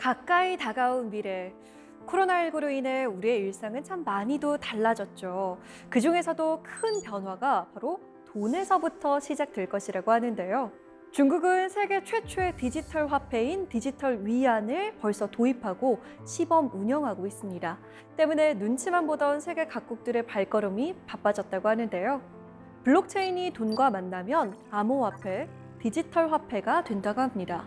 가까이 다가온 미래. 코로나19로 인해 우리의 일상은 참 많이도 달라졌죠. 그중에서도 큰 변화가 바로 돈에서부터 시작될 것이라고 하는데요. 중국은 세계 최초의 디지털 화폐인 디지털 위안을 벌써 도입하고 시범 운영하고 있습니다. 때문에 눈치만 보던 세계 각국들의 발걸음이 바빠졌다고 하는데요. 블록체인이 돈과 만나면 암호화폐, 디지털 화폐가 된다고 합니다.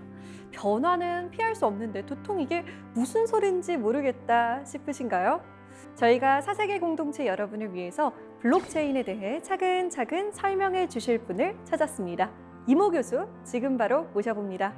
변화는 피할 수 없는데 도통 이게 무슨 소린지 모르겠다 싶으신가요? 저희가 4세계 공동체 여러분을 위해서 블록체인에 대해 차근차근 설명해 주실 분을 찾았습니다. 이모 교수 지금 바로 모셔봅니다.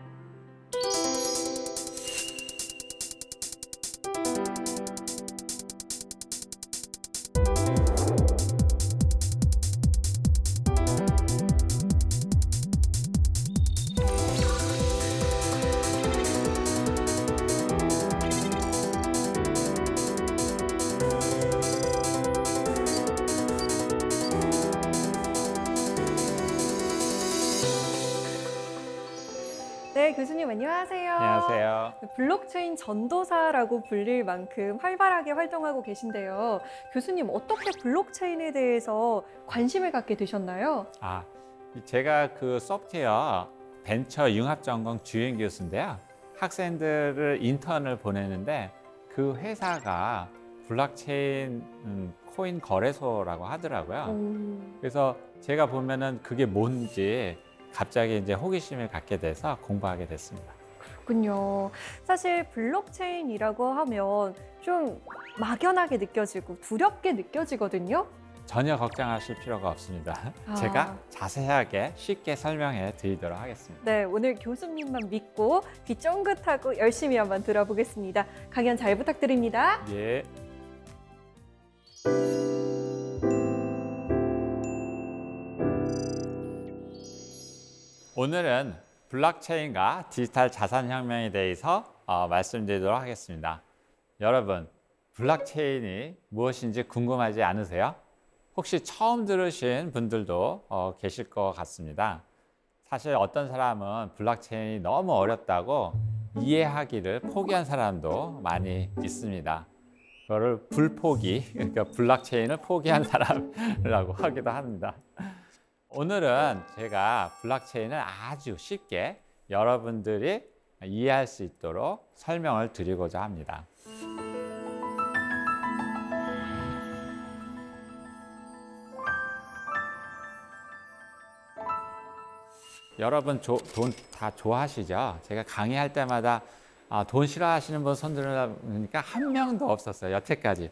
네, 교수님 안녕하세요. 안녕하세요. 블록체인 전도사라고 불릴 만큼 활발하게 활동하고 계신데요. 교수님 어떻게 블록체인에 대해서 관심을 갖게 되셨나요? 제가 그 소프트웨어 벤처 융합전공 주임 교수인데요. 학생들을 인턴을 보내는데 그 회사가 블록체인 코인 거래소라고 하더라고요. 그래서 제가 보면은 그게 뭔지 갑자기 이제 호기심을 갖게 돼서 공부하게 됐습니다. 그렇군요. 사실 블록체인이라고 하면 좀 막연하게 느껴지고 두렵게 느껴지거든요. 전혀 걱정하실 필요가 없습니다. 제가 자세하게 쉽게 설명해 드리도록 하겠습니다. 네, 오늘 교수님만 믿고 귀 쫑긋하고 열심히 한번 들어보겠습니다. 강연 잘 부탁드립니다. 예. 오늘은 블록체인과 디지털 자산혁명에 대해서 말씀드리도록 하겠습니다. 여러분, 블록체인이 무엇인지 궁금하지 않으세요? 혹시 처음 들으신 분들도 계실 것 같습니다. 사실 어떤 사람은 블록체인이 너무 어렵다고 이해하기를 포기한 사람도 많이 있습니다. 그거를 불포기, 그러니까 블록체인을 포기한 사람이라고 하기도 합니다. 오늘은 제가 블록체인을 아주 쉽게 여러분들이 이해할 수 있도록 설명을 드리고자 합니다. 여러분 돈 다 좋아하시죠? 제가 강의할 때마다 돈 싫어하시는 분 손 들으니까 한 명도 없었어요, 여태까지.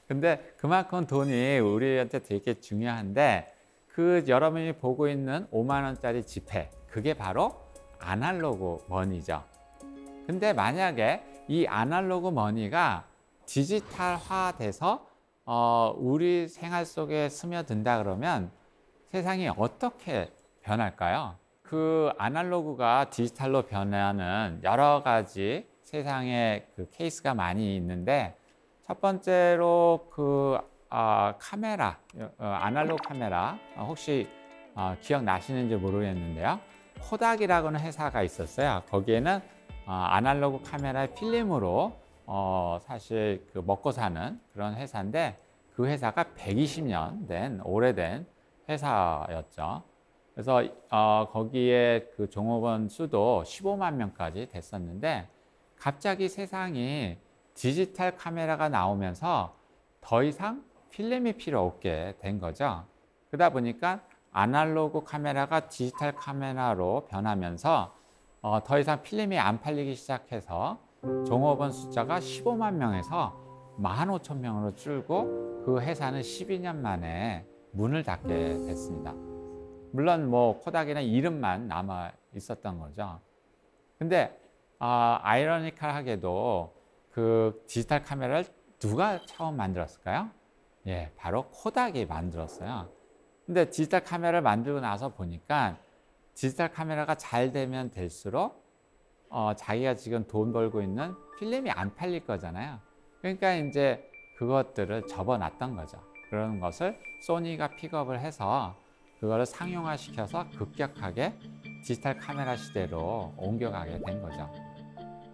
근데 그만큼 돈이 우리한테 되게 중요한데 그 여러분이 보고 있는 5만 원짜리 지폐, 그게 바로 아날로그 머니죠. 근데 만약에 이 아날로그 머니가 디지털화돼서 우리 생활 속에 스며든다 그러면 세상이 어떻게 변할까요? 그 아날로그가 디지털로 변하는 여러 가지 세상에 그 케이스가 많이 있는데 첫 번째로 카메라, 아날로그 카메라 혹시 기억나시는지 모르겠는데요. 코닥이라고는 회사가 있었어요. 거기에는 아날로그 카메라의 필름으로 사실 그 먹고 사는 그런 회사인데 그 회사가 120년 된 오래된 회사였죠. 그래서 거기에 그 종업원 수도 15만 명까지 됐었는데 갑자기 세상이 디지털 카메라가 나오면서 더 이상 필름이 필요 없게 된 거죠. 그러다 보니까 아날로그 카메라가 디지털 카메라로 변하면서 더 이상 필름이 안 팔리기 시작해서 종업원 숫자가 15만 명에서 15,000명으로 줄고 그 회사는 12년 만에 문을 닫게 됐습니다. 물론 뭐 코닥이나 이름만 남아 있었던 거죠. 근데 아이러니컬하게도 그 디지털 카메라를 누가 처음 만들었을까요? 예, 바로 코닥이 만들었어요. 근데 디지털 카메라를 만들고 나서 보니까 디지털 카메라가 잘 되면 될수록 자기가 지금 돈 벌고 있는 필름이 안 팔릴 거잖아요. 그러니까 이제 그것들을 접어놨던 거죠. 그런 것을 소니가 픽업을 해서 그거를 상용화시켜서 급격하게 디지털 카메라 시대로 옮겨가게 된 거죠.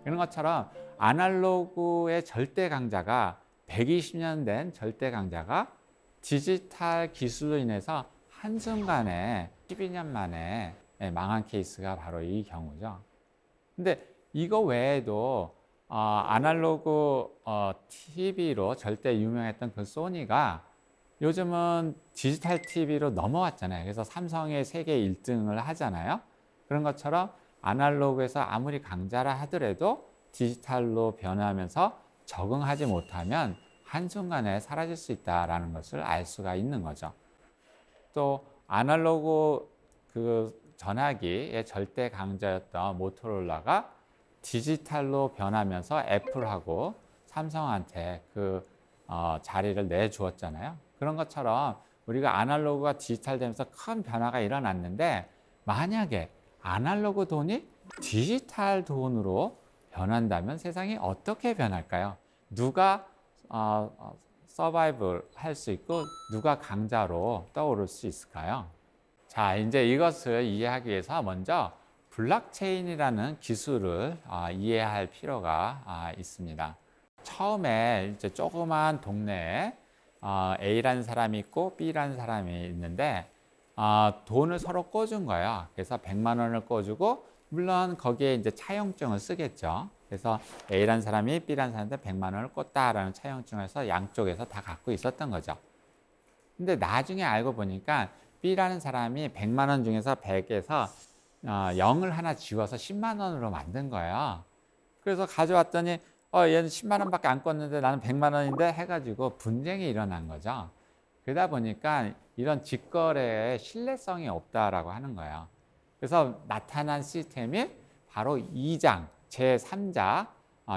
이런 것처럼 아날로그의 절대 강자가 120년 된 절대 강자가 디지털 기술로 인해서 한순간에 12년 만에 망한 케이스가 바로 이 경우죠. 근데 이거 외에도 아날로그 TV로 절대 유명했던 그 소니가 요즘은 디지털 TV로 넘어왔잖아요. 그래서 삼성의 세계 1등을 하잖아요. 그런 것처럼 아날로그에서 아무리 강자라 하더라도 디지털로 변하면서 적응하지 못하면 한순간에 사라질 수 있다는 것을 알 수가 있는 거죠. 또 아날로그 그 전화기의 절대 강자였던 모토로라가 디지털로 변하면서 애플하고 삼성한테 그 자리를 내주었잖아요. 그런 것처럼 우리가 아날로그가 디지털 되면서 큰 변화가 일어났는데 만약에 아날로그 돈이 디지털 돈으로 변한다면 세상이 어떻게 변할까요? 누가 서바이벌 할 수 있고 누가 강자로 떠오를 수 있을까요? 자, 이제 이것을 이해하기 위해서 먼저 블록체인이라는 기술을 이해할 필요가 있습니다. 처음에 이제 조그만 동네에 A라는 사람이 있고 B라는 사람이 있는데 돈을 서로 꿔준 거예요. 그래서 100만 원을 꿔주고 물론 거기에 이제 차용증을 쓰겠죠. 그래서 A라는 사람이 B라는 사람한테 100만 원을 꿨다라는 차용증을 해서 양쪽에서 다 갖고 있었던 거죠. 근데 나중에 알고 보니까 B라는 사람이 100만 원 중에서 100에서 0을 하나 지워서 10만 원으로 만든 거예요. 그래서 가져왔더니 얘는 10만 원밖에 안 꿨는데 나는 100만 원인데 해가지고 분쟁이 일어난 거죠. 그러다 보니까 이런 직거래에 신뢰성이 없다라고 하는 거예요. 그래서 나타난 시스템이 바로 2장, 제3자,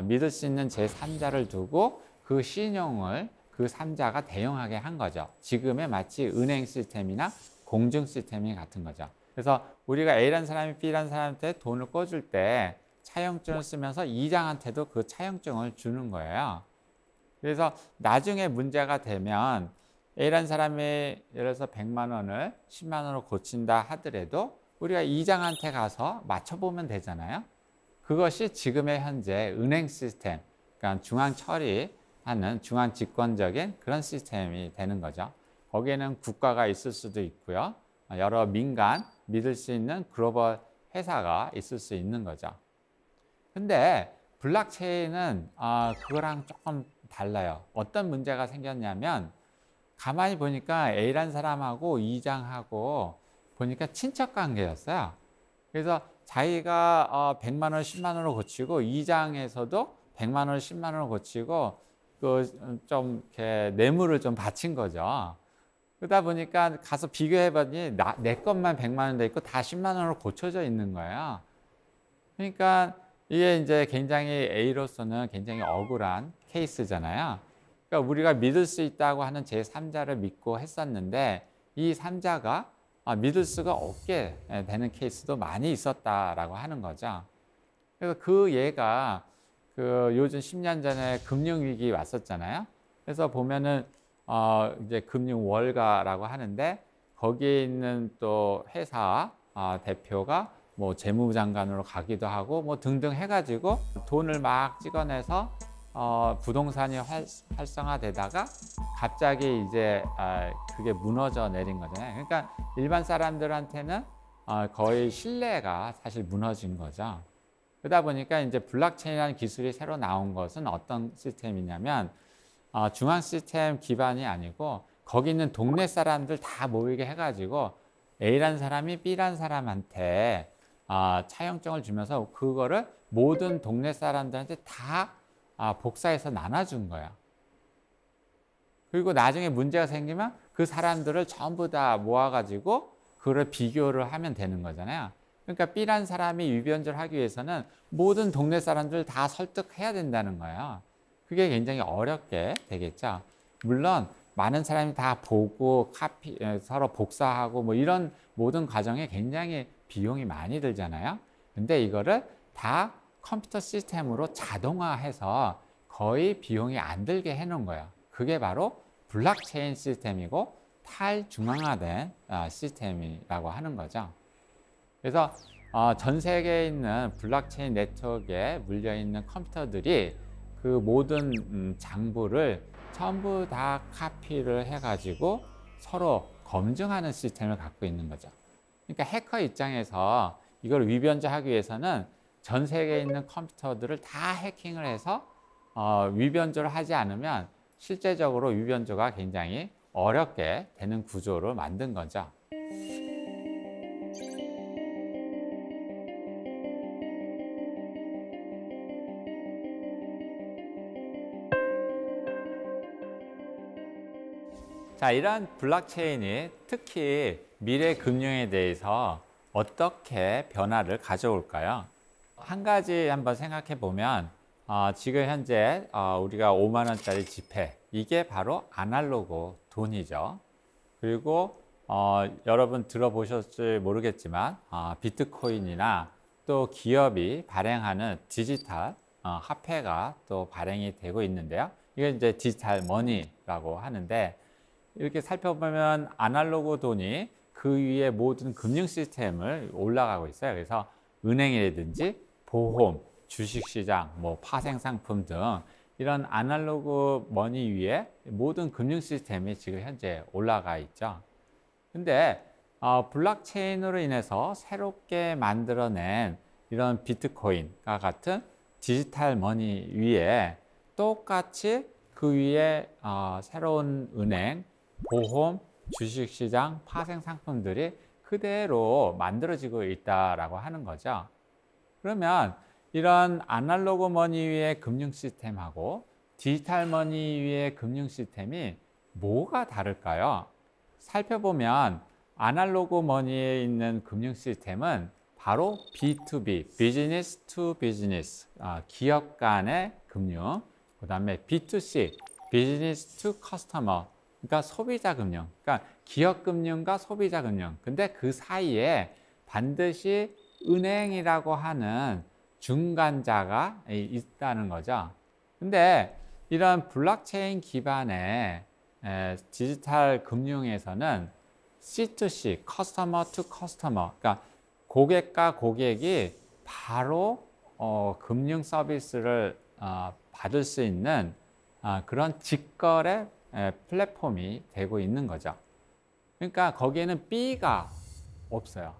믿을 수 있는 제3자를 두고 그 신용을 그 3자가 대응하게 한 거죠. 지금의 마치 은행 시스템이나 공증 시스템이 같은 거죠. 그래서 우리가 A라는 사람이 B라는 사람한테 돈을 꿔줄 때 차용증을 쓰면서 2장한테도 그 차용증을 주는 거예요. 그래서 나중에 문제가 되면 A라는 사람이 예를 들어서 100만 원을 10만 원으로 고친다 하더라도 우리가 2장한테 가서 맞춰보면 되잖아요. 그것이 지금의 현재 은행 시스템, 그러니까 중앙 처리하는 중앙 집권적인 그런 시스템이 되는 거죠. 거기에는 국가가 있을 수도 있고요. 여러 민간, 믿을 수 있는 글로벌 회사가 있을 수 있는 거죠. 근데 블록체인은 그거랑 조금 달라요. 어떤 문제가 생겼냐면 가만히 보니까 A라는 사람하고 2장하고 보니까 친척 관계였어요. 그래서 자기가 100만 원, 10만 원으로 고치고 2장에서도 100만 원, 10만 원으로 고치고 좀 이렇게 뇌물을 좀 바친 거죠. 그러다 보니까 가서 비교해봤더니 내 것만 100만 원 돼 있고 다 10만 원으로 고쳐져 있는 거예요. 그러니까 이게 이제 굉장히 A로서는 굉장히 억울한 케이스잖아요. 그러니까 우리가 믿을 수 있다고 하는 제3자를 믿고 했었는데 이 3자가 믿을 수가 없게 되는 케이스도 많이 있었다라고 하는 거죠. 그래서 그 예가 요즘 10년 전에 금융위기 왔었잖아요. 그래서 보면은 이제 금융월가라고 하는데 거기에 있는 또 회사 대표가 뭐 재무장관으로 가기도 하고 뭐 등등 해가지고 돈을 막 찍어내서 부동산이 활성화되다가 갑자기 이제 그게 무너져 내린 거잖아요. 그러니까 일반 사람들한테는 거의 신뢰가 사실 무너진 거죠. 그러다 보니까 이제 블록체인이라는 기술이 새로 나온 것은 어떤 시스템이냐면 중앙 시스템 기반이 아니고 거기 있는 동네 사람들 다 모이게 해가지고 A라는 사람이 B라는 사람한테 차용증을 주면서 그거를 모든 동네 사람들한테 다 복사해서 나눠준 거예요. 그리고 나중에 문제가 생기면 그 사람들을 전부 다 모아가지고 그걸 비교를 하면 되는 거잖아요. 그러니까 B라는 사람이 위변조를 하기 위해서는 모든 동네 사람들 다 설득해야 된다는 거예요. 그게 굉장히 어렵게 되겠죠. 물론 많은 사람이 다 보고 서로 복사하고 뭐 이런 모든 과정에 굉장히 비용이 많이 들잖아요. 근데 이거를 다 컴퓨터 시스템으로 자동화해서 거의 비용이 안 들게 해놓은 거예요. 그게 바로 블록체인 시스템이고 탈중앙화된 시스템이라고 하는 거죠. 그래서 전 세계에 있는 블록체인 네트워크에 물려 있는 컴퓨터들이 그 모든 장부를 전부 다 카피를 해가지고 서로 검증하는 시스템을 갖고 있는 거죠. 그러니까 해커 입장에서 이걸 위변조하기 위해서는 전 세계에 있는 컴퓨터들을 다 해킹을 해서 위변조를 하지 않으면 실제적으로 위변조가 굉장히 어렵게 되는 구조를 만든 거죠. 자, 이러한 블록체인이 특히 미래 금융에 대해서 어떻게 변화를 가져올까요? 한 가지 한번 생각해 보면 지금 현재 우리가 5만 원짜리 지폐, 이게 바로 아날로그 돈이죠. 그리고 여러분 들어보셨을지 모르겠지만 비트코인이나 또 기업이 발행하는 디지털 화폐가 또 발행이 되고 있는데요. 이게 이제 디지털 머니라고 하는데, 이렇게 살펴보면 아날로그 돈이 그 위에 모든 금융 시스템을 올라가고 있어요. 그래서 은행이라든지 보험, 주식시장, 뭐 파생상품 등 이런 아날로그 머니 위에 모든 금융 시스템이 지금 현재 올라가 있죠. 근데 블록체인으로 인해서 새롭게 만들어낸 이런 비트코인과 같은 디지털 머니 위에 똑같이 그 위에 새로운 은행, 보험, 주식시장, 파생상품들이 그대로 만들어지고 있다라고 하는 거죠. 그러면 이런 아날로그 머니 위의 금융 시스템하고 디지털 머니 위의 금융 시스템이 뭐가 다를까요? 살펴보면 아날로그 머니에 있는 금융 시스템은 바로 B2B, 비즈니스 투 비즈니스, 기업 간의 금융, 그 다음에 B2C, 비즈니스 투 커스터머, 그러니까 소비자 금융, 그러니까 기업 금융과 소비자 금융. 근데 그 사이에 반드시 은행이라고 하는 중간자가 있다는 거죠. 근데 이런 블록체인 기반의 디지털 금융에서는 C2C, 커스터머 투 커스터머, 그러니까 고객과 고객이 바로 금융 서비스를 받을 수 있는 그런 직거래 플랫폼이 되고 있는 거죠. 그러니까 거기에는 B가 없어요.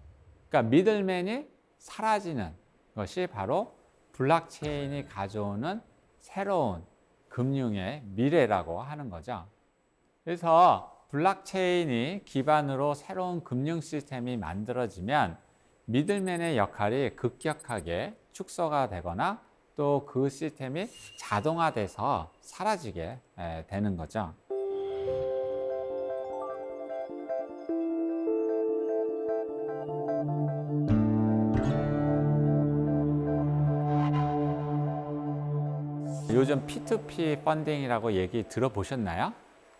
그러니까 미들맨이 사라지는 것이 바로 블록체인이 가져오는 새로운 금융의 미래라고 하는 거죠. 그래서 블록체인이 기반으로 새로운 금융 시스템이 만들어지면 미들맨의 역할이 급격하게 축소가 되거나 또 그 시스템이 자동화돼서 사라지게 되는 거죠. 요즘 P2P 펀딩이라고 얘기 들어보셨나요?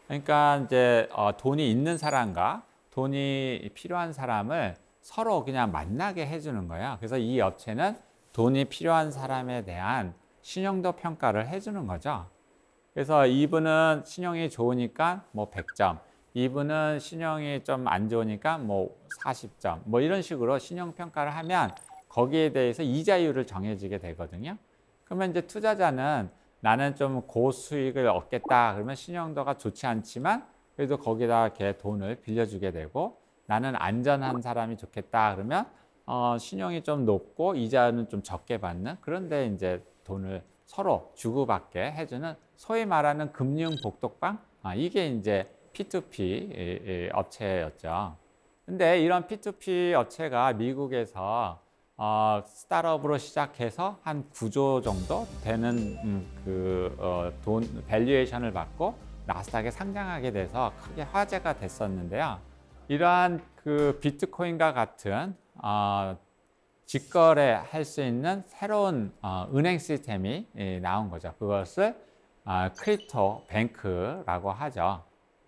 그러니까 이제 돈이 있는 사람과 돈이 필요한 사람을 서로 그냥 만나게 해주는 거예요. 그래서 이 업체는 돈이 필요한 사람에 대한 신용도 평가를 해주는 거죠. 그래서 이분은 신용이 좋으니까 뭐 100점, 이분은 신용이 좀 안 좋으니까 뭐 40점, 뭐 이런 식으로 신용 평가를 하면 거기에 대해서 이자율을 정해지게 되거든요. 그러면 이제 투자자는 나는 좀 고수익을 얻겠다 그러면 신용도가 좋지 않지만 그래도 거기다 이렇게 돈을 빌려주게 되고, 나는 안전한 사람이 좋겠다 그러면 신용이 좀 높고 이자는 좀 적게 받는, 그런데 이제 돈을 서로 주고받게 해주는 소위 말하는 금융 복덕방, 이게 이제 P2P 업체였죠. 근데 이런 P2P 업체가 미국에서 스타트업으로 시작해서 한 9조 정도 되는 돈 밸류에이션을 받고 나스닥에 상장하게 돼서 크게 화제가 됐었는데요. 이러한 그 비트코인과 같은 직거래할 수 있는 새로운 은행 시스템이 나온 거죠. 그것을 크립토 뱅크라고 하죠.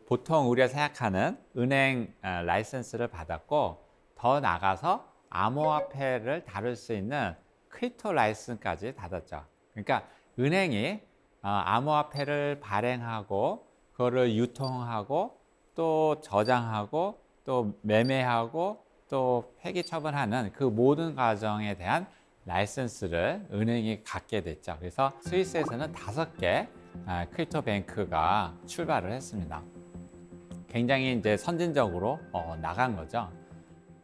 보통 우리가 생각하는 은행 라이센스를 받았고 더 나가서 암호화폐를 다룰 수 있는 크립토 라이센스까지 받았죠. 그러니까 은행이 암호화폐를 발행하고 그거를 유통하고 또 저장하고 또 매매하고 또 폐기 처분하는 그 모든 과정에 대한 라이선스를 은행이 갖게 됐죠. 그래서 스위스에서는 5개 크립토 뱅크가 출발을 했습니다. 굉장히 이제 선진적으로 나간 거죠.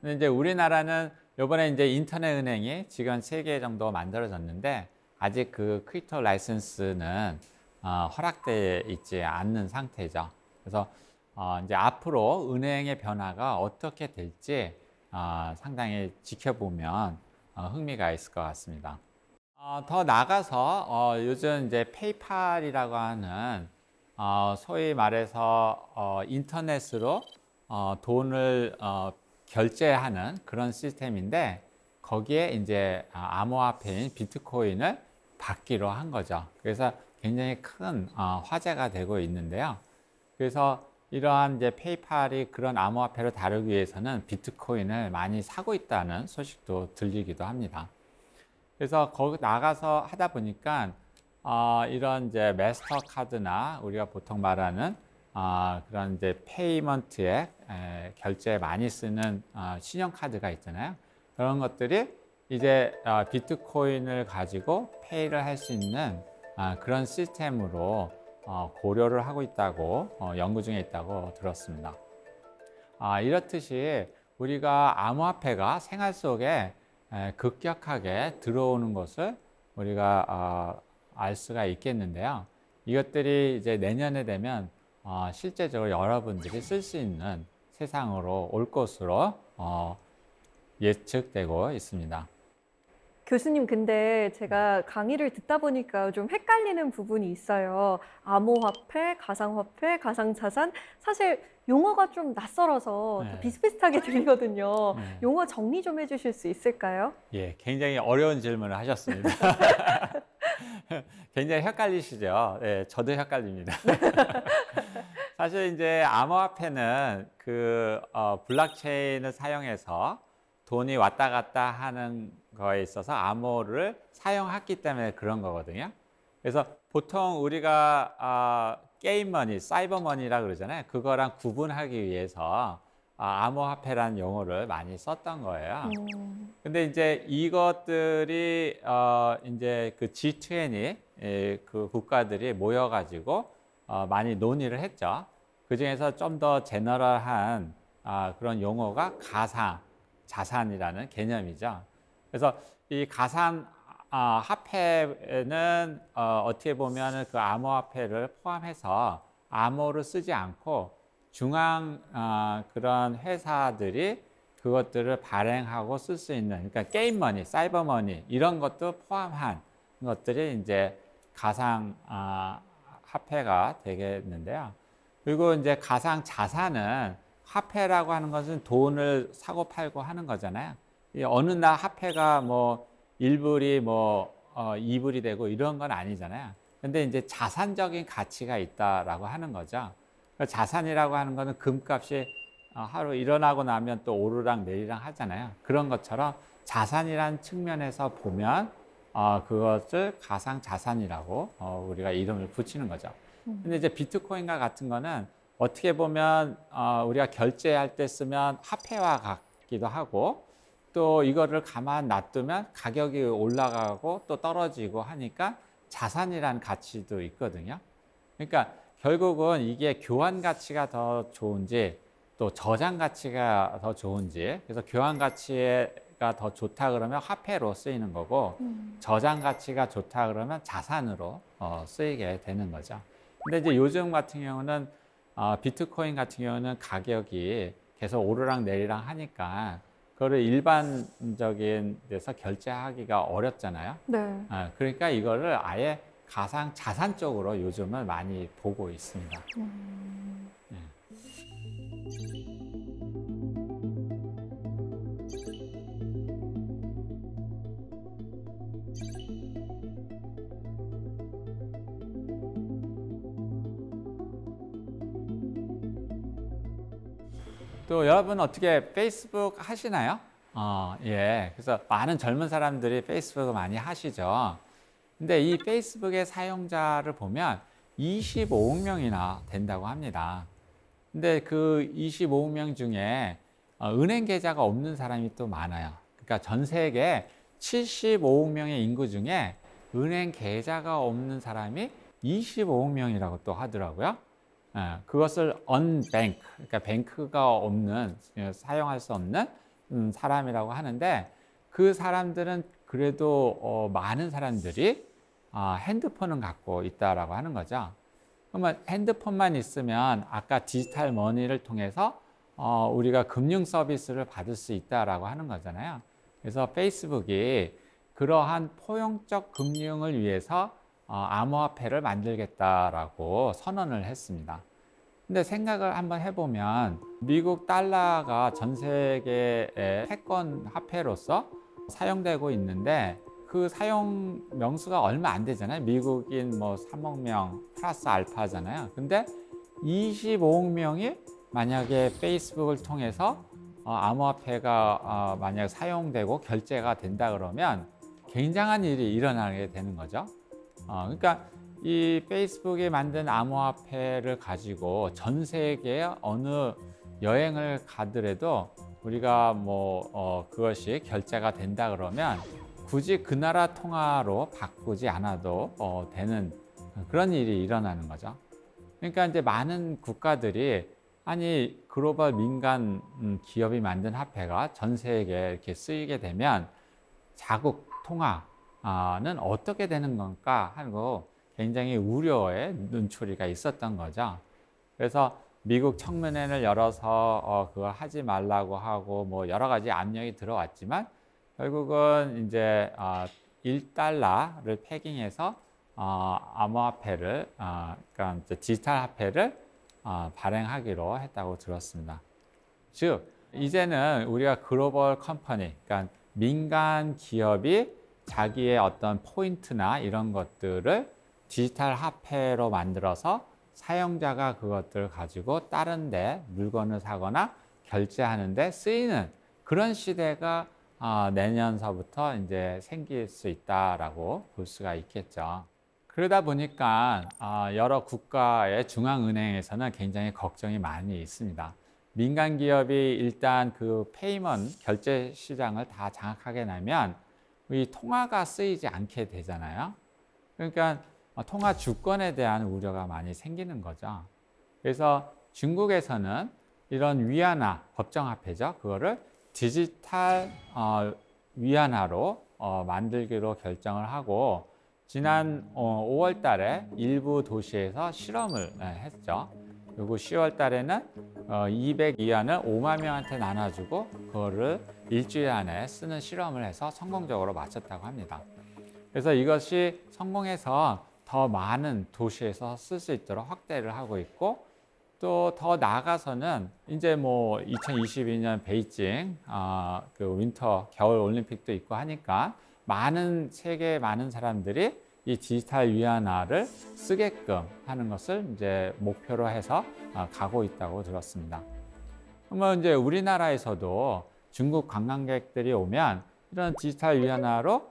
근데 이제 우리나라는 이번에 이제 인터넷 은행이 지금 3개 정도 만들어졌는데 아직 그 크립토 라이선스는 허락되어 있지 않는 상태죠. 그래서 이제 앞으로 은행의 변화가 어떻게 될지 상당히 지켜보면 흥미가 있을 것 같습니다. 더 나가서 요즘 이제 페이팔이라고 하는 소위 말해서 인터넷으로 돈을 결제하는 그런 시스템인데 거기에 이제 암호화폐인 비트코인을 받기로 한 거죠. 그래서 굉장히 큰 화제가 되고 있는데요. 그래서 이러한 이제 페이팔이 그런 암호화폐를 다루기 위해서는 비트코인을 많이 사고 있다는 소식도 들리기도 합니다. 그래서 거기 나가서 하다 보니까 이런 이제 마스터카드나 우리가 보통 말하는 그런 이제 페이먼트에 결제에 많이 쓰는 신용카드가 있잖아요. 그런 것들이 이제 비트코인을 가지고 페이를 할 수 있는 그런 시스템으로 고려를 하고 있다고 연구 중에 있다고 들었습니다. 이렇듯이 우리가 암호화폐가 생활 속에 급격하게 들어오는 것을 우리가 알 수가 있겠는데요. 이것들이 이제 내년에 되면 실제적으로 여러분들이 쓸 수 있는 세상으로 올 것으로 예측되고 있습니다. 교수님, 근데 제가 강의를 듣다 보니까 좀 헷갈리는 부분이 있어요. 암호화폐, 가상화폐, 가상자산. 사실 용어가 좀 낯설어서 다 네. 비슷비슷하게 들리거든요. 네. 용어 정리 좀 해주실 수 있을까요? 예, 굉장히 어려운 질문을 하셨습니다. 굉장히 헷갈리시죠? 예, 저도 헷갈립니다. 사실 이제 암호화폐는 그 블록체인을 사용해서 돈이 왔다 갔다 하는 거에 있어서 암호를 사용했기 때문에 그런 거거든요. 그래서 보통 우리가 게임 머니, 사이버 머니라고 그러잖아요. 그거랑 구분하기 위해서 암호화폐라는 용어를 많이 썼던 거예요. 근데 이제 이것들이 이제 그 G20 그 국가들이 모여가지고 많이 논의를 했죠. 그 중에서 좀 더 제너럴한 그런 용어가 가상 자산이라는 개념이죠. 그래서 이 가상 화폐는 어떻게 보면 그 암호화폐를 포함해서 암호를 쓰지 않고 중앙 그런 회사들이 그것들을 발행하고 쓸 수 있는, 그러니까 게임 머니, 사이버 머니 이런 것도 포함한 것들이 이제 가상 화폐가 되겠는데요. 그리고 이제 가상 자산은 화폐라고 하는 것은 돈을 사고 팔고 하는 거잖아요. 어느 날 화폐가 뭐 1불이 뭐 2불이 되고 이런 건 아니잖아요. 근데 이제 자산적인 가치가 있다라고 하는 거죠. 그러니까 자산이라고 하는 거는 금값이 하루 일어나고 나면 또 오르락 내리락 하잖아요. 그런 것처럼 자산이라는 측면에서 보면 그것을 가상 자산이라고 우리가 이름을 붙이는 거죠. 근데 이제 비트코인과 같은 거는 어떻게 보면 우리가 결제할 때 쓰면 화폐와 같기도 하고 또 이거를 가만 놔두면 가격이 올라가고 또 떨어지고 하니까 자산이라는 가치도 있거든요. 그러니까 결국은 이게 교환 가치가 더 좋은지 또 저장 가치가 더 좋은지, 그래서 교환 가치가 더 좋다 그러면 화폐로 쓰이는 거고 저장 가치가 좋다 그러면 자산으로 쓰이게 되는 거죠. 근데 이제 요즘 같은 경우는 비트코인 같은 경우는 가격이 계속 오르락 내리락 하니까 그거를 일반적인 데서 결제하기가 어렵잖아요. 네. 그러니까 이거를 아예 가상 자산 쪽으로 요즘은 많이 보고 있습니다. 네. 또 여러분 어떻게 페이스북 하시나요? 예. 그래서 많은 젊은 사람들이 페이스북을 많이 하시죠. 근데 이 페이스북의 사용자를 보면 25억 명이나 된다고 합니다. 근데 그 25억 명 중에 은행 계좌가 없는 사람이 또 많아요. 그러니까 전 세계 75억 명의 인구 중에 은행 계좌가 없는 사람이 25억 명이라고 또 하더라고요. 그것을 unbank, 그러니까 뱅크가 없는, 사용할 수 없는 사람이라고 하는데, 그 사람들은 그래도 많은 사람들이 핸드폰을 갖고 있다라고 하는 거죠. 그러면 핸드폰만 있으면 아까 디지털 머니를 통해서 우리가 금융 서비스를 받을 수 있다라고 하는 거잖아요. 그래서 페이스북이 그러한 포용적 금융을 위해서 암호화폐를 만들겠다라고 선언을 했습니다. 근데 생각을 한번 해보면 미국 달러가 전 세계의 패권 화폐로서 사용되고 있는데 그 사용 명수가 얼마 안 되잖아요. 미국인 뭐 3억 명 플러스 알파잖아요. 근데 25억 명이 만약에 페이스북을 통해서 암호화폐가 만약 사용되고 결제가 된다 그러면 굉장한 일이 일어나게 되는 거죠. 그러니까 이 페이스북이 만든 암호화폐를 가지고 전 세계에 어느 여행을 가더라도 우리가 뭐 그것이 결제가 된다 그러면 굳이 그 나라 통화로 바꾸지 않아도 되는 그런 일이 일어나는 거죠. 그러니까 이제 많은 국가들이 아니 글로벌 민간 기업이 만든 화폐가 전 세계에 이렇게 쓰이게 되면 자국 통화는 어떻게 되는 건가 하고 굉장히 우려의 눈초리가 있었던 거죠. 그래서 미국 청문회를 열어서 그걸 하지 말라고 하고 뭐 여러 가지 압력이 들어왔지만 결국은 이제 1달러를 패깅해서 암호화폐를 그러니까 이제 디지털 화폐를 발행하기로 했다고 들었습니다. 즉 이제는 우리가 글로벌 컴퍼니, 그러니까 민간 기업이 자기의 어떤 포인트나 이런 것들을 디지털 화폐로 만들어서 사용자가 그것들을 가지고 다른 데 물건을 사거나 결제하는 데 쓰이는 그런 시대가 내년서부터 이제 생길 수 있다라고 볼 수가 있겠죠. 그러다 보니까 여러 국가의 중앙은행에서는 굉장히 걱정이 많이 있습니다. 민간 기업이 일단 그 페이먼트 결제 시장을 다 장악하게 되면 이 통화가 쓰이지 않게 되잖아요. 그러니까 통화 주권에 대한 우려가 많이 생기는 거죠. 그래서 중국에서는 이런 위안화, 법정화폐죠. 그거를 디지털 위안화로 만들기로 결정을 하고 지난 5월 달에 일부 도시에서 실험을 했죠. 그리고 10월 달에는 200위안을 5만 명한테 나눠주고 그거를 일주일 안에 쓰는 실험을 해서 성공적으로 마쳤다고 합니다. 그래서 이것이 성공해서 더 많은 도시에서 쓸 수 있도록 확대를 하고 있고 또 더 나아가서는 이제 뭐 2022년 베이징 그 윈터 겨울 올림픽도 있고 하니까 세계 많은 사람들이 이 디지털 위안화를 쓰게끔 하는 것을 이제 목표로 해서 가고 있다고 들었습니다. 그러면 이제 우리나라에서도 중국 관광객들이 오면 이런 디지털 위안화로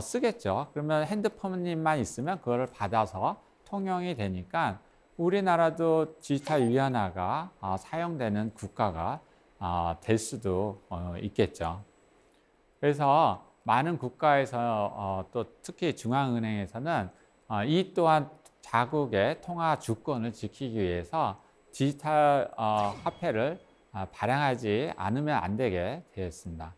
쓰겠죠. 그러면 핸드폰만 있으면 그거를 받아서 통용이 되니까 우리나라도 디지털 위안화가 사용되는 국가가 될 수도 있겠죠. 그래서 많은 국가에서 또 특히 중앙은행에서는 이 또한 자국의 통화 주권을 지키기 위해서 디지털 화폐를 발행하지 않으면 안 되게 되었습니다.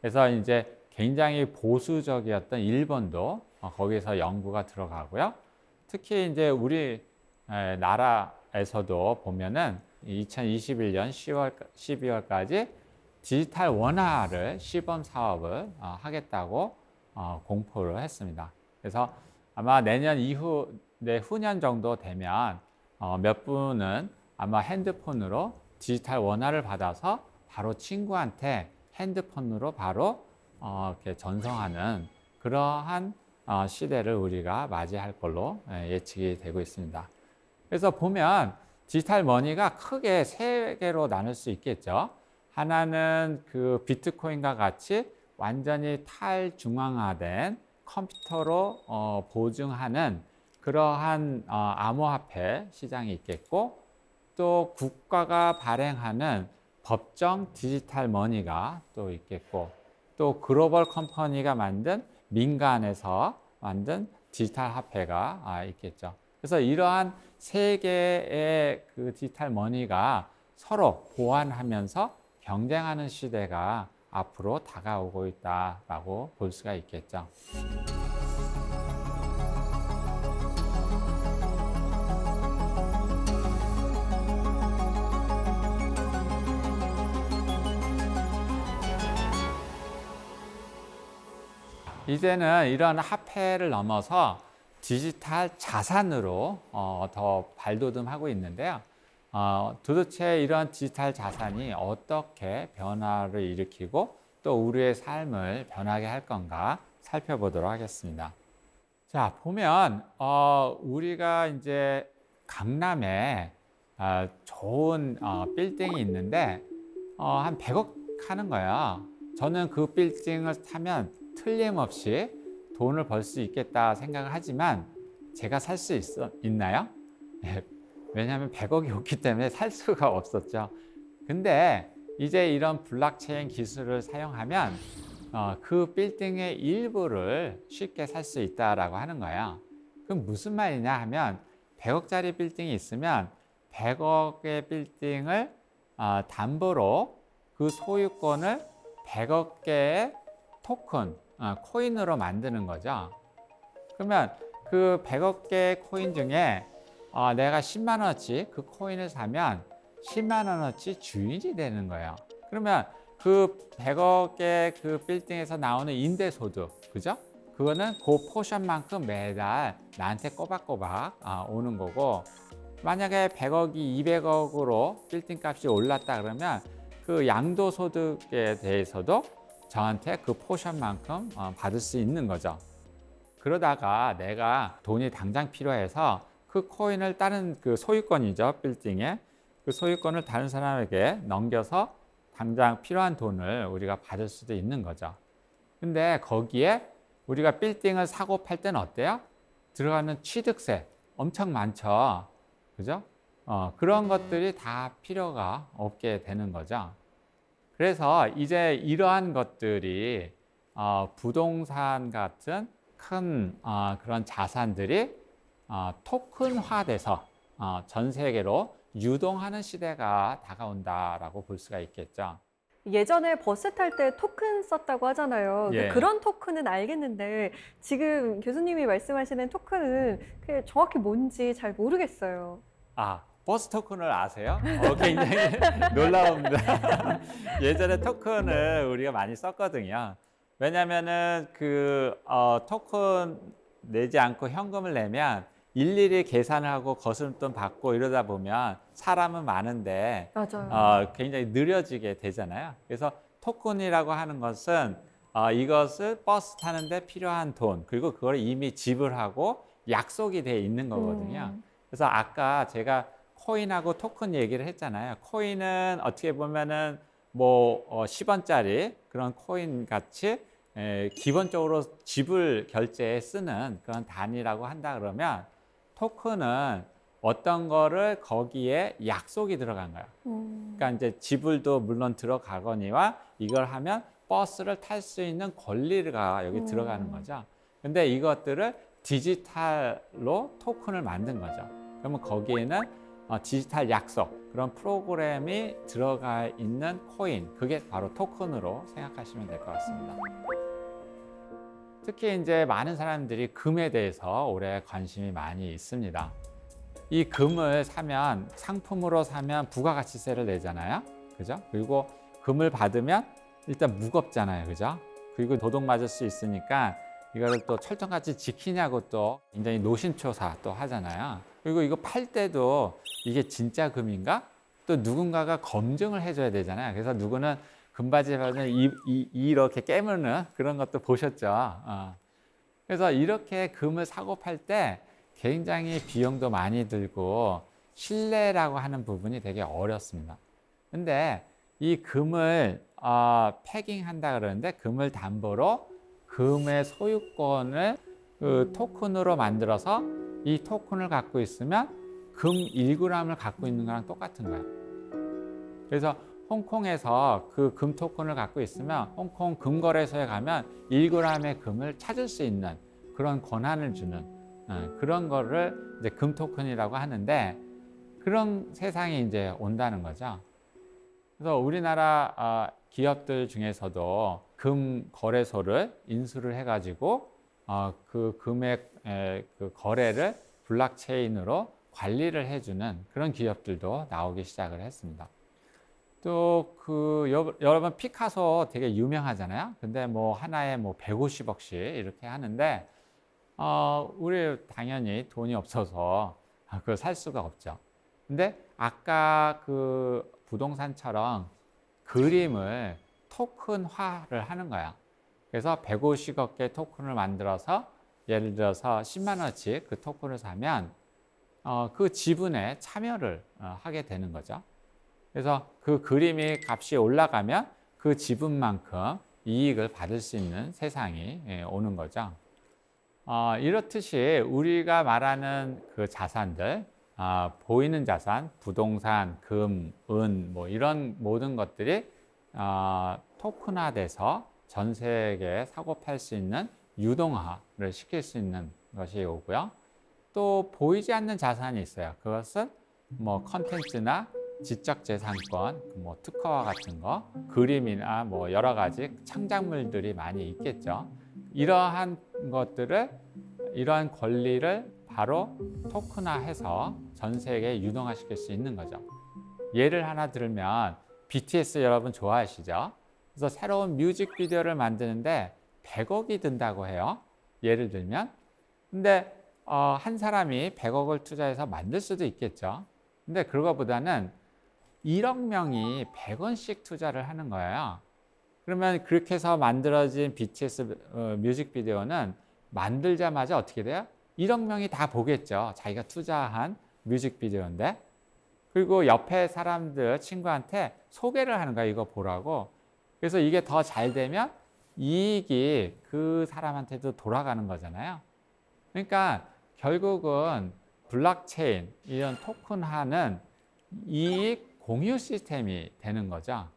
그래서 이제 굉장히 보수적이었던 일본도 거기서 연구가 들어가고요. 특히 이제 우리 나라에서도 보면은 2021년 12월까지 디지털 원화를 시범 사업을 하겠다고 공포를 했습니다. 그래서 아마 내후년 정도 되면 몇 분은 아마 핸드폰으로 디지털 원화를 받아서 바로 친구한테 핸드폰으로 바로 이렇게 전송하는 그러한 시대를 우리가 맞이할 걸로 예측이 되고 있습니다. 그래서 보면 디지털 머니가 크게 세 개로 나눌 수 있겠죠. 하나는 그 비트코인과 같이 완전히 탈중앙화된 컴퓨터로 보증하는 그러한 암호화폐 시장이 있겠고 또 국가가 발행하는 법정 디지털 머니가 또 있겠고, 또 글로벌 컴퍼니가 만든 민간에서 만든 디지털 화폐가 있겠죠. 그래서 이러한 세 개의 그 디지털 머니가 서로 보완하면서 경쟁하는 시대가 앞으로 다가오고 있다라고 볼 수가 있겠죠. 이제는 이런 화폐를 넘어서 디지털 자산으로 더 발돋움하고 있는데요. 도대체 이런 디지털 자산이 어떻게 변화를 일으키고 또 우리의 삶을 변하게 할 건가 살펴보도록 하겠습니다. 자, 보면 우리가 이제 강남에 좋은 빌딩이 있는데 한 100억 하는 거예요. 저는 그 빌딩을 타면 틀림없이 돈을 벌 수 있겠다 생각을 하지만 제가 살 수 있나요? 왜냐하면 100억이 없기 때문에 살 수가 없었죠. 근데 이제 이런 블록체인 기술을 사용하면 그 빌딩의 일부를 쉽게 살 수 있다라고 하는 거예요. 그럼 무슨 말이냐 하면 100억짜리 빌딩이 있으면 100억의 빌딩을 담보로 그 소유권을 100억 개의 토큰, 코인으로 만드는 거죠. 그러면 그 100억 개의 코인 중에 내가 10만 원어치 그 코인을 사면 10만 원어치 주인이 되는 거예요. 그러면 그 100억의 그 빌딩에서 나오는 임대소득, 그죠? 그거는 그 포션만큼 매달 나한테 꼬박꼬박 오는 거고, 만약에 100억이 200억으로 빌딩 값이 올랐다 그러면 그 양도소득에 대해서도 저한테 그 포션만큼 받을 수 있는 거죠. 그러다가 내가 돈이 당장 필요해서 그 코인을 다른 그 소유권이죠, 빌딩에. 그 소유권을 다른 사람에게 넘겨서 당장 필요한 돈을 우리가 받을 수도 있는 거죠. 근데 거기에 우리가 빌딩을 사고 팔 때는 어때요? 들어가는 취득세 엄청 많죠. 그죠? 그런 것들이 다 필요가 없게 되는 거죠. 그래서 이제 이러한 것들이 부동산 같은 큰 그런 자산들이 토큰화돼서 전 세계로 유동하는 시대가 다가온다라고 볼 수가 있겠죠. 예전에 버스 탈 때 토큰 썼다고 하잖아요. 예. 그런 토큰은 알겠는데 지금 교수님이 말씀하시는 토큰은 그게 정확히 뭔지 잘 모르겠어요. 버스 토큰을 아세요? 굉장히 놀라웁니다. 예전에 토큰을 우리가 많이 썼거든요. 왜냐하면은 그 토큰 내지 않고 현금을 내면 일일이 계산을 하고 거스름돈 받고 이러다 보면 사람은 많은데 맞아요. 굉장히 느려지게 되잖아요. 그래서 토큰이라고 하는 것은 이것을 버스 타는데 필요한 돈, 그리고 그걸 이미 지불하고 약속이 돼 있는 거거든요. 그래서 아까 제가 코인하고 토큰 얘기를 했잖아요. 코인은 어떻게 보면은 뭐 10원짜리 그런 코인 같이 기본적으로 지불 결제에 쓰는 그런 단위라고 한다 그러면, 토큰은 어떤 거를 거기에 약속이 들어간 거예요. 그러니까 이제 지불도 물론 들어가거니와 이걸 하면 버스를 탈 수 있는 권리가 여기 들어가는 거죠. 근데 이것들을 디지털로 토큰을 만든 거죠. 그러면 거기에는 디지털 약속, 그런 프로그램이 들어가 있는 코인, 그게 바로 토큰으로 생각하시면 될 것 같습니다. 특히 이제 많은 사람들이 금에 대해서 올해 관심이 많이 있습니다. 이 금을 사면, 상품으로 사면 부가가치세를 내잖아요. 그죠? 그리고 금을 받으면 일단 무겁잖아요. 그죠? 그리고 도둑 맞을 수 있으니까 이거를 또 철통같이 지키냐고 또 굉장히 노심초사 또 하잖아요. 그리고 이거 팔 때도 이게 진짜 금인가? 또 누군가가 검증을 해줘야 되잖아요. 그래서 누구는 금바지에 바르면 이렇게 깨무는 그런 것도 보셨죠. 그래서 이렇게 금을 사고 팔 때 굉장히 비용도 많이 들고 신뢰라고 하는 부분이 되게 어렵습니다. 근데 이 금을 패깅한다 그러는데, 금을 담보로 금의 소유권을 그 토큰으로 만들어서 이 토큰을 갖고 있으면 금 1g을 갖고 있는 거랑 똑같은 거예요. 그래서 홍콩에서 그 금 토큰을 갖고 있으면 홍콩 금거래소에 가면 1g의 금을 찾을 수 있는 그런 권한을 주는 그런 거를 이제 금 토큰이라고 하는데, 그런 세상이 이제 온다는 거죠. 그래서 우리나라 기업들 중에서도 금 거래소를 인수를 해가지고 그 금액 그 거래를 블록체인으로 관리를 해주는 그런 기업들도 나오기 시작을 했습니다. 또 여러분 피카소 되게 유명하잖아요. 근데 뭐 하나에 뭐 150억씩 이렇게 하는데 우리 당연히 돈이 없어서 그걸 살 수가 없죠. 근데 아까 그 부동산처럼 그림을 토큰화를 하는 거야. 그래서 150억 개 토큰을 만들어서 예를 들어서 10만 원씩 그 토큰을 사면 그 지분에 참여를 하게 되는 거죠. 그래서 그 그림이 값이 올라가면 그 지분만큼 이익을 받을 수 있는 세상이 오는 거죠. 이렇듯이 우리가 말하는 그 자산들, 보이는 자산, 부동산, 금, 은, 뭐 이런 모든 것들이 토큰화돼서 전 세계에 사고 팔 수 있는 유동화를 시킬 수 있는 것이 오고요. 또 보이지 않는 자산이 있어요. 그것은 뭐 컨텐츠나 지적재산권, 뭐 특허와 같은 거, 그림이나 뭐 여러 가지 창작물들이 많이 있겠죠. 이러한 것들을, 이러한 권리를 바로 토큰화해서 전 세계에 유동화시킬 수 있는 거죠. 예를 하나 들면 BTS 여러분 좋아하시죠? 그래서 새로운 뮤직비디오를 만드는데 100억이 든다고 해요. 예를 들면. 근데 한 사람이 100억을 투자해서 만들 수도 있겠죠. 근데 그거보다는 1억 명이 100원씩 투자를 하는 거예요. 그러면 그렇게 해서 만들어진 BTS 뮤직비디오는 만들자마자 어떻게 돼요? 1억 명이 다 보겠죠. 자기가 투자한 뮤직비디오인데. 그리고 옆에 사람들, 친구한테 소개를 하는 거야. 이거 보라고. 그래서 이게 더 잘 되면 이익이 그 사람한테도 돌아가는 거잖아요. 그러니까 결국은 블록체인, 이런 토큰화는 이익 공유 시스템이 되는 거죠.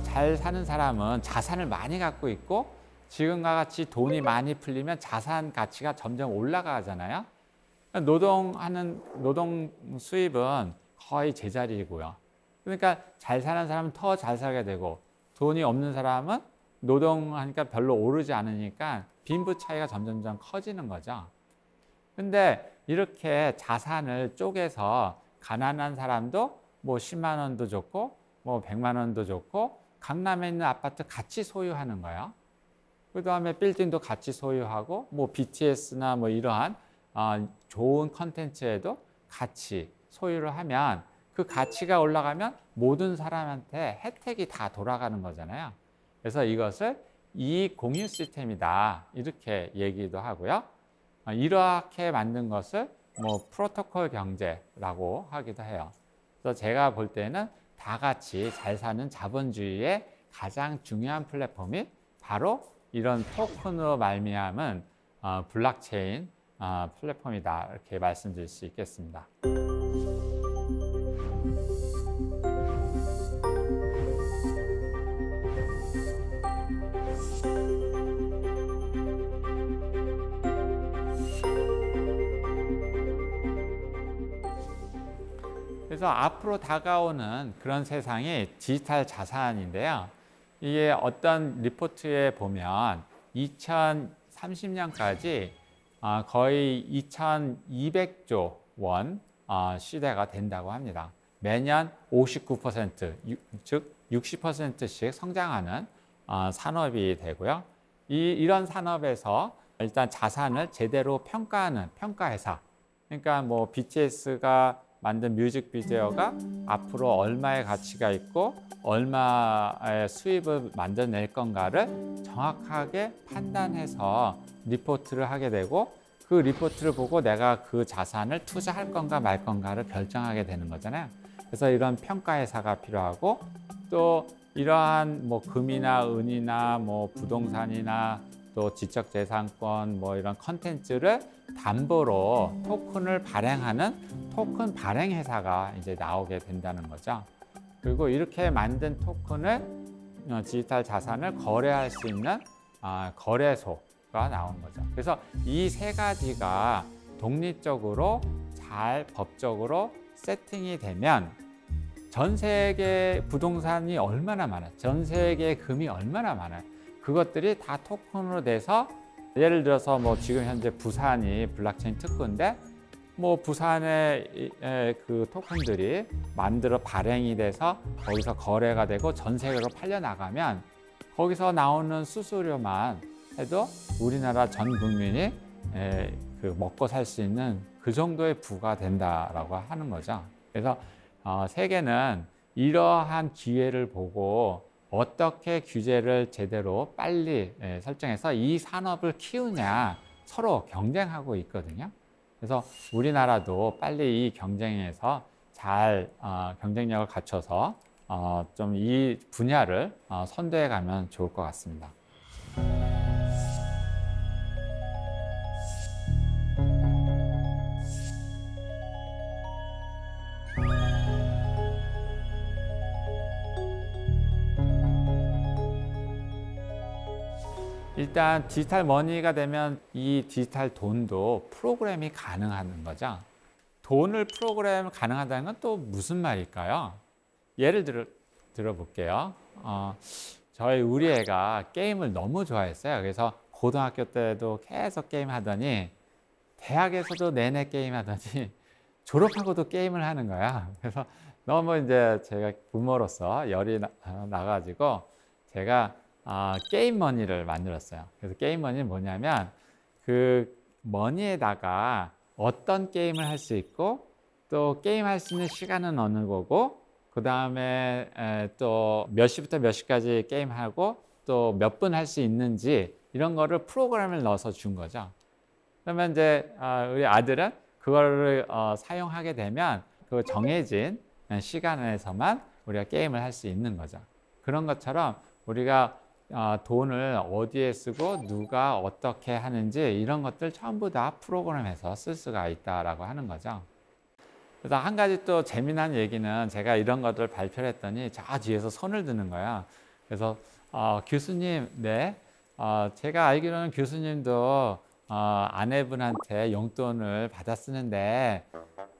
잘 사는 사람은 자산을 많이 갖고 있고 지금과 같이 돈이 많이 풀리면 자산 가치가 점점 올라가잖아요. 노동 수입은 거의 제자리고요. 그러니까 잘 사는 사람은 더 잘 살게 되고 돈이 없는 사람은 노동하니까 별로 오르지 않으니까 빈부 차이가 점점점 커지는 거죠. 근데 이렇게 자산을 쪼개서 가난한 사람도 뭐 10만 원도 줬고 뭐 100만 원도 줬고 강남에 있는 아파트 같이 소유하는 거예요. 그 다음에 빌딩도 같이 소유하고 뭐 BTS나 뭐 이러한 좋은 컨텐츠에도 같이 소유를 하면 그 가치가 올라가면 모든 사람한테 혜택이 다 돌아가는 거잖아요. 그래서 이것을 이익 공유 시스템이다 이렇게 얘기도 하고요. 이렇게 만든 것을 뭐 프로토콜 경제라고 하기도 해요. 그래서 제가 볼 때는 다 같이 잘 사는 자본주의의 가장 중요한 플랫폼이 바로 이런 토큰으로 말미암은 블록체인 플랫폼이다 이렇게 말씀드릴 수 있겠습니다. 그래서 앞으로 다가오는 그런 세상이 디지털 자산인데요. 이게 어떤 리포트에 보면 2030년까지 거의 2,200조 원 시대가 된다고 합니다. 매년 59%, 즉 60%씩 성장하는 산업이 되고요. 이런 산업에서 일단 자산을 제대로 평가하는 평가회사, 그러니까 뭐 BTS가 만든 뮤직비디오가 앞으로 얼마의 가치가 있고 얼마의 수입을 만들어낼 건가를 정확하게 판단해서 리포트를 하게 되고 그 리포트를 보고 내가 그 자산을 투자할 건가 말 건가를 결정하게 되는 거잖아요. 그래서 이런 평가회사가 필요하고 또 이러한 뭐 금이나 은이나 뭐 부동산이나 또 지적재산권 뭐 이런 컨텐츠를 담보로 토큰을 발행하는 토큰 발행 회사가 이제 나오게 된다는 거죠. 그리고 이렇게 만든 토큰을 디지털 자산을 거래할 수 있는 거래소가 나온 거죠. 그래서 이 세 가지가 독립적으로 잘 법적으로 세팅이 되면 전 세계 부동산이 얼마나 많아요. 전 세계 금이 얼마나 많아요. 그것들이 다 토큰으로 돼서 예를 들어서 뭐 지금 현재 부산이 블록체인 특구인데 뭐 부산의 그 토큰들이 만들어 발행이 돼서 거기서 거래가 되고 전 세계로 팔려 나가면 거기서 나오는 수수료만 해도 우리나라 전 국민이 그 먹고 살 수 있는 그 정도의 부가 된다라고 하는 거죠. 그래서 세계는 이러한 기회를 보고 어떻게 규제를 제대로 빨리 설정해서 이 산업을 키우냐 서로 경쟁하고 있거든요. 그래서 우리나라도 빨리 이 경쟁에서 잘 경쟁력을 갖춰서 좀 이 분야를 선도해 가면 좋을 것 같습니다. 일단 디지털 머니가 되면 이 디지털 돈도 프로그램이 가능한 거죠. 돈을 프로그램 가능하다는 건 또 무슨 말일까요? 예를 들어볼게요. 우리 애가 게임을 너무 좋아했어요. 그래서 고등학교 때도 계속 게임하더니 대학에서도 내내 게임하더니 졸업하고도 게임을 하는 거야. 그래서 너무 이제 제가 부모로서 열이 나가지고 제가 게임 머니를 만들었어요. 그래서 게임 머니는 뭐냐면 그 머니에다가 어떤 게임을 할 수 있고 또 게임할 수 있는 시간은 어느 거고 그 다음에 또 몇 시부터 몇 시까지 게임하고 또 몇 분 할 수 있는지 이런 거를 프로그램을 넣어서 준 거죠. 그러면 이제 우리 아들은 그거를 사용하게 되면 그 정해진 시간 안에서만 우리가 게임을 할 수 있는 거죠. 그런 것처럼 우리가 돈을 어디에 쓰고 누가 어떻게 하는지 이런 것들 전부 다 프로그램에서 쓸 수가 있다라고 하는 거죠. 그래서 한 가지 또 재미난 얘기는 제가 이런 것들을 발표를 했더니 저 뒤에서 손을 드는 거야. 그래서 교수님, 네, 제가 알기로는 교수님도 아내분한테 용돈을 받아 쓰는데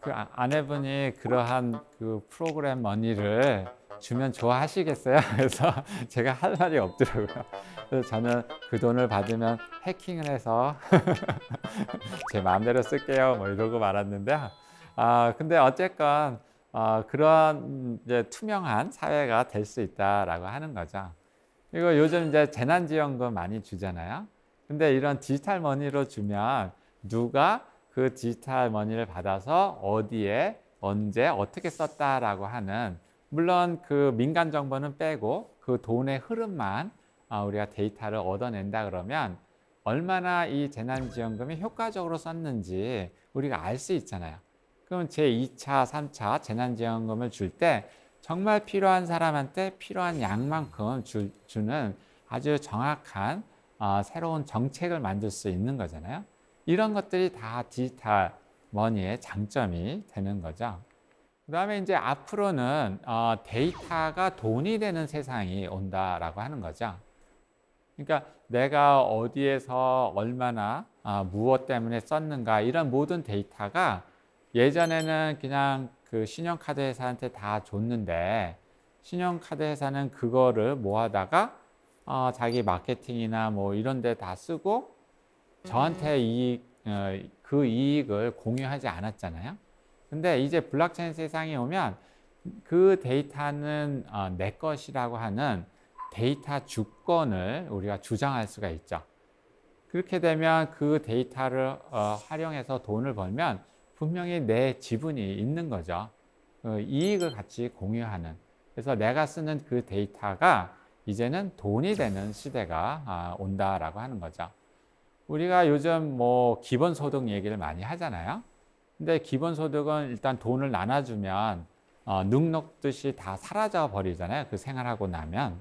그 아내분이 그러한 그 프로그램 머니를 주면 좋아하시겠어요? 그래서 제가 할 말이 없더라고요. 그래서 저는 그 돈을 받으면 해킹을 해서 제 마음대로 쓸게요. 뭐 이러고 말았는데, 근데 어쨌건 그런 이제 투명한 사회가 될 수 있다라고 하는 거죠. 그리고 요즘 이제 재난지원금 많이 주잖아요. 근데 이런 디지털 머니로 주면 누가 그 디지털 머니를 받아서 어디에 언제 어떻게 썼다라고 하는 물론 그 민간 정보는 빼고 그 돈의 흐름만 우리가 데이터를 얻어낸다 그러면 얼마나 이 재난지원금이 효과적으로 썼는지 우리가 알 수 있잖아요. 그럼 제2차, 3차 재난지원금을 줄 때 정말 필요한 사람한테 필요한 양만큼 주는 아주 정확한 새로운 정책을 만들 수 있는 거잖아요. 이런 것들이 다 디지털 머니의 장점이 되는 거죠. 그 다음에 이제 앞으로는 데이터가 돈이 되는 세상이 온다라고 하는 거죠. 그러니까 내가 어디에서 얼마나 무엇 때문에 썼는가 이런 모든 데이터가 예전에는 그냥 그 신용카드 회사한테 다 줬는데 신용카드 회사는 그거를 모아다가 자기 마케팅이나 뭐 이런 데 다 쓰고 저한테 그 이익을 공유하지 않았잖아요. 근데 이제 블록체인 세상에 오면 그 데이터는 내 것이라고 하는 데이터 주권을 우리가 주장할 수가 있죠. 그렇게 되면 그 데이터를 활용해서 돈을 벌면 분명히 내 지분이 있는 거죠. 이익을 같이 공유하는. 그래서 내가 쓰는 그 데이터가 이제는 돈이 되는 시대가 온다라고 하는 거죠. 우리가 요즘 뭐 기본소득 얘기를 많이 하잖아요. 근데 기본소득은 일단 돈을 나눠주면 눅 녹듯이 다 사라져 버리잖아요. 그 생활하고 나면.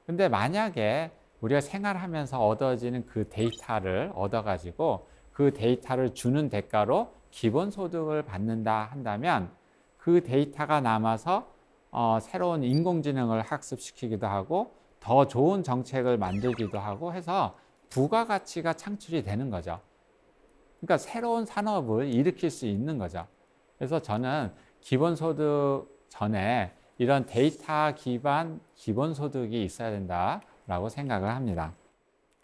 근데 만약에 우리가 생활하면서 얻어지는 그 데이터를 얻어가지고 그 데이터를 주는 대가로 기본소득을 받는다 한다면 그 데이터가 남아서 새로운 인공지능을 학습시키기도 하고 더 좋은 정책을 만들기도 하고 해서 부가가치가 창출이 되는 거죠. 그러니까 새로운 산업을 일으킬 수 있는 거죠. 그래서 저는 기본소득 전에 이런 데이터 기반 기본소득이 있어야 된다라고 생각을 합니다.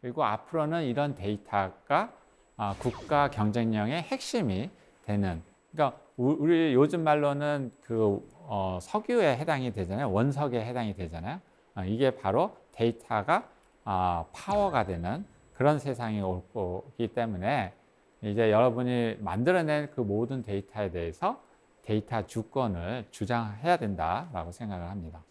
그리고 앞으로는 이런 데이터가 국가 경쟁력의 핵심이 되는, 그러니까 우리 요즘 말로는 그 석유에 해당이 되잖아요. 원석에 해당이 되잖아요. 이게 바로 데이터가 파워가 되는 그런 세상이 올 거기 때문에 이제 여러분이 만들어낸 그 모든 데이터에 대해서 데이터 주권을 주장해야 된다라고 생각을 합니다.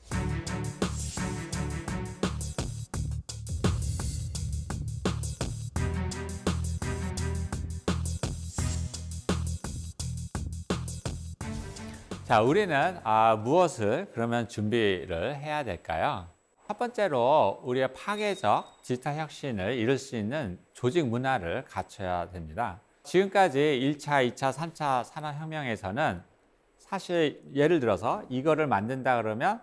자, 우리는 무엇을 그러면 준비를 해야 될까요? 첫 번째로 우리가 파괴적 디지털 혁신을 이룰 수 있는 조직 문화를 갖춰야 됩니다. 지금까지 1차, 2차, 3차 산업혁명에서는 사실 예를 들어서 이거를 만든다 그러면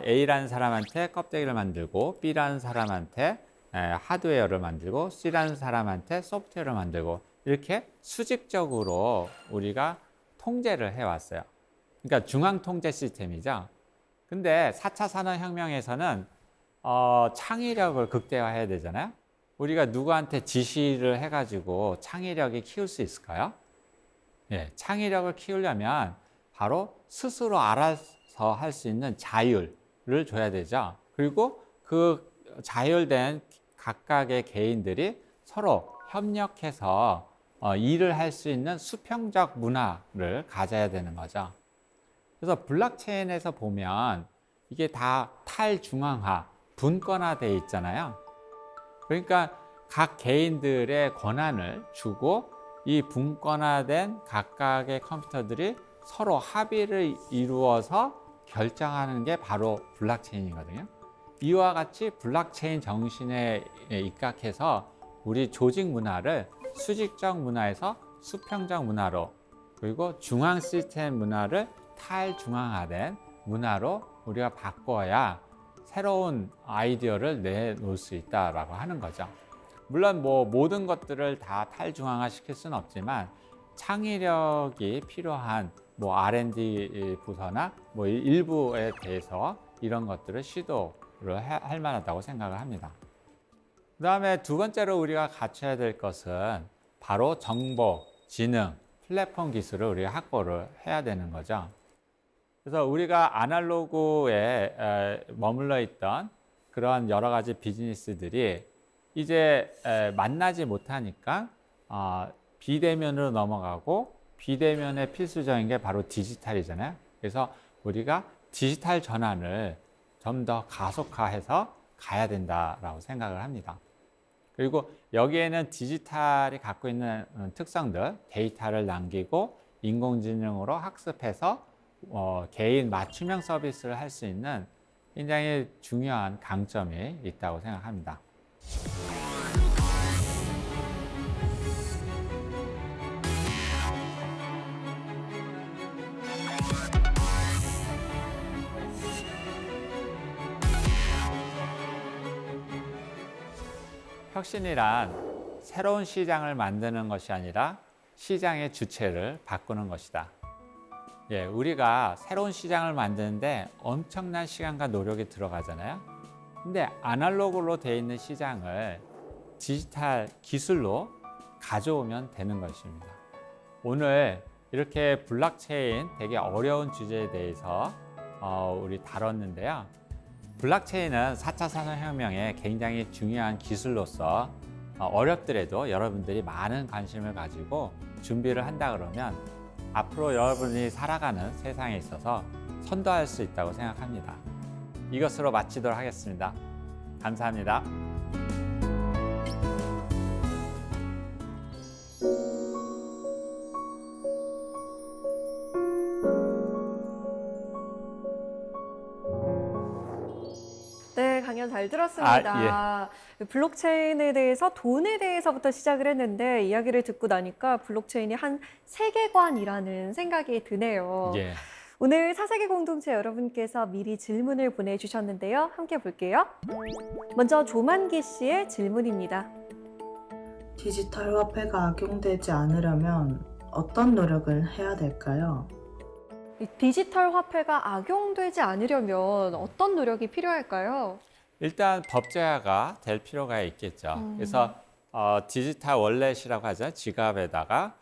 A라는 사람한테 껍데기를 만들고 B라는 사람한테 하드웨어를 만들고 C라는 사람한테 소프트웨어를 만들고 이렇게 수직적으로 우리가 통제를 해왔어요. 그러니까 중앙통제 시스템이죠. 근데 4차 산업혁명에서는 창의력을 극대화해야 되잖아요. 우리가 누구한테 지시를 해가지고 창의력이 키울 수 있을까요? 예, 창의력을 키우려면 바로 스스로 알아서 할 수 있는 자율을 줘야 되죠. 그리고 그 자율된 각각의 개인들이 서로 협력해서 일을 할 수 있는 수평적 문화를 가져야 되는 거죠. 그래서 블록체인에서 보면 이게 다 탈중앙화, 분권화되어 있잖아요. 그러니까 각 개인들의 권한을 주고 이 분권화된 각각의 컴퓨터들이 서로 합의를 이루어서 결정하는 게 바로 블록체인이거든요. 이와 같이 블록체인 정신에 입각해서 우리 조직 문화를 수직적 문화에서 수평적 문화로, 그리고 중앙 시스템 문화를 탈중앙화된 문화로 우리가 바꿔야 새로운 아이디어를 내놓을 수 있다라고 하는 거죠. 물론 모든 것들을 다 탈중앙화 시킬 수는 없지만 창의력이 필요한 R&D 부서나 일부에 대해서 이런 것들을 시도를 할 만하다고 생각을 합니다. 그 다음에 두 번째로 우리가 갖춰야 될 것은 바로 정보, 지능, 플랫폼 기술을 우리가 확보를 해야 되는 거죠. 그래서 우리가 아날로그에 머물러 있던 그런 여러 가지 비즈니스들이 이제 만나지 못하니까 비대면으로 넘어가고, 비대면의 필수적인 게 바로 디지털이잖아요. 그래서 우리가 디지털 전환을 좀 더 가속화해서 가야 된다라고 생각을 합니다. 그리고 여기에는 디지털이 갖고 있는 특성들, 데이터를 남기고 인공지능으로 학습해서 개인 맞춤형 서비스를 할 수 있는 굉장히 중요한 강점이 있다고 생각합니다. 혁신이란 새로운 시장을 만드는 것이 아니라 시장의 주체를 바꾸는 것이다. 예, 우리가 새로운 시장을 만드는데 엄청난 시간과 노력이 들어가잖아요. 근데 아날로그로 되어 있는 시장을 디지털 기술로 가져오면 되는 것입니다. 오늘 이렇게 블록체인 되게 어려운 주제에 대해서 우리 다뤘는데요. 블록체인은 4차 산업혁명의 굉장히 중요한 기술로서 어렵더라도 여러분들이 많은 관심을 가지고 준비를 한다 그러면 앞으로 여러분이 살아가는 세상에 있어서 선도할 수 있다고 생각합니다. 이것으로 마치도록 하겠습니다. 감사합니다. 강연 잘 들었습니다. 블록체인에 대해서 돈에 대해서부터 시작을 했는데 이야기를 듣고 나니까 블록체인이 한 세계관이라는 생각이 드네요. 예. 오늘 4세기 공동체 여러분께서 미리 질문을 보내주셨는데요. 함께 볼게요. 먼저 조만기 씨의 질문입니다. 디지털 화폐가 악용되지 않으려면 어떤 노력을 해야 될까요? 이 디지털 화폐가 악용되지 않으려면 어떤 노력이 필요할까요? 일단 법제화가 될 필요가 있겠죠. 그래서 디지털 월렛이라고 하죠. 지갑에다가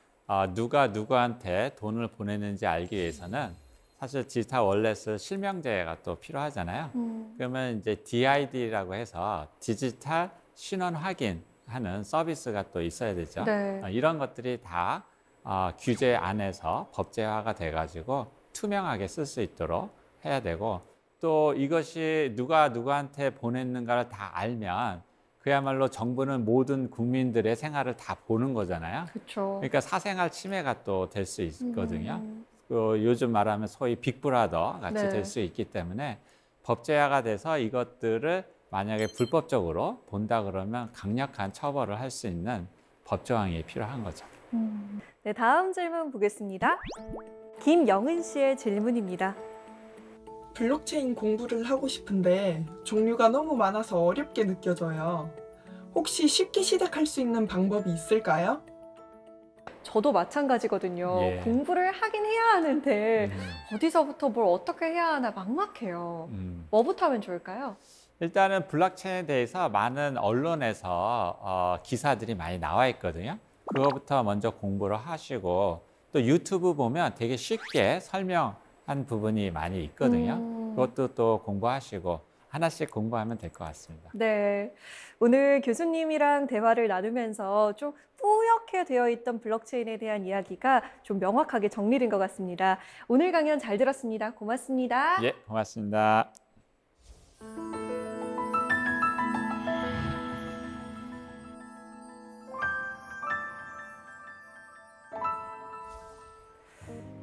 누가 누구한테 돈을 보내는지 알기 위해서는 사실 디지털 월렛을 실명제가 또 필요하잖아요. 그러면 이제 DID라고 해서 디지털 신원 확인하는 서비스가 또 있어야 되죠. 네. 이런 것들이 다 규제 안에서 법제화가 돼가지고 투명하게 쓸 수 있도록 해야 되고, 또 이것이 누가 누구한테 보냈는가를 다 알면 그야말로 정부는 모든 국민들의 생활을 다 보는 거잖아요. 그렇죠. 그러니까 사생활 침해가 또 될 수 있거든요. 요즘 말하면 소위 빅브라더 같이 네. 될 수 있기 때문에 법제화가 돼서 이것들을 만약에 불법적으로 본다 그러면 강력한 처벌을 할 수 있는 법 조항이 필요한 거죠. 네, 다음 질문 보겠습니다. 김영은 씨의 질문입니다. 블록체인 공부를 하고 싶은데 종류가 너무 많아서 어렵게 느껴져요. 혹시 쉽게 시작할 수 있는 방법이 있을까요? 저도 마찬가지거든요. 예. 공부를 하긴 해야 하는데 어디서부터 뭘 어떻게 해야 하나 막막해요. 뭐부터 하면 좋을까요? 일단은 블록체인에 대해서 많은 언론에서 기사들이 많이 나와 있거든요. 그거부터 먼저 공부를 하시고, 또 유튜브 보면 되게 쉽게 설명한 부분이 많이 있거든요. 그것도 또 공부하시고 하나씩 공부하면 될 것 같습니다. 네, 오늘 교수님이랑 대화를 나누면서 좀 뿌옇게 되어 있던 블록체인에 대한 이야기가 좀 명확하게 정리된 것 같습니다. 오늘 강연 잘 들었습니다. 고맙습니다. 예, 고맙습니다.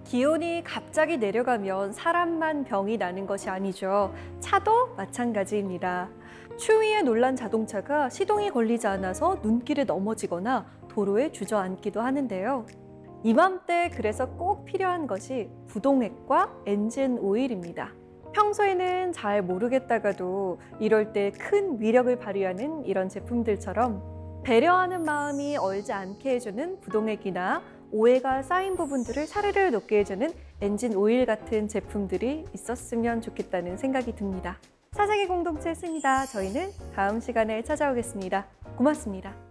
기온이 갑자기 내려가면 사람만 병이 나는 것이 아니죠. 차도 마찬가지입니다. 추위에 놀란 자동차가 시동이 걸리지 않아서 눈길에 넘어지거나 도로에 주저앉기도 하는데요. 이맘때 그래서 꼭 필요한 것이 부동액과 엔진 오일입니다. 평소에는 잘 모르겠다가도 이럴 때 큰 위력을 발휘하는 이런 제품들처럼 배려하는 마음이 얼지 않게 해주는 부동액이나 오해가 쌓인 부분들을 사르르 녹게 해주는 엔진 오일 같은 제품들이 있었으면 좋겠다는 생각이 듭니다. 4세기 공동체 승이다. 저희는 다음 시간에 찾아오겠습니다. 고맙습니다.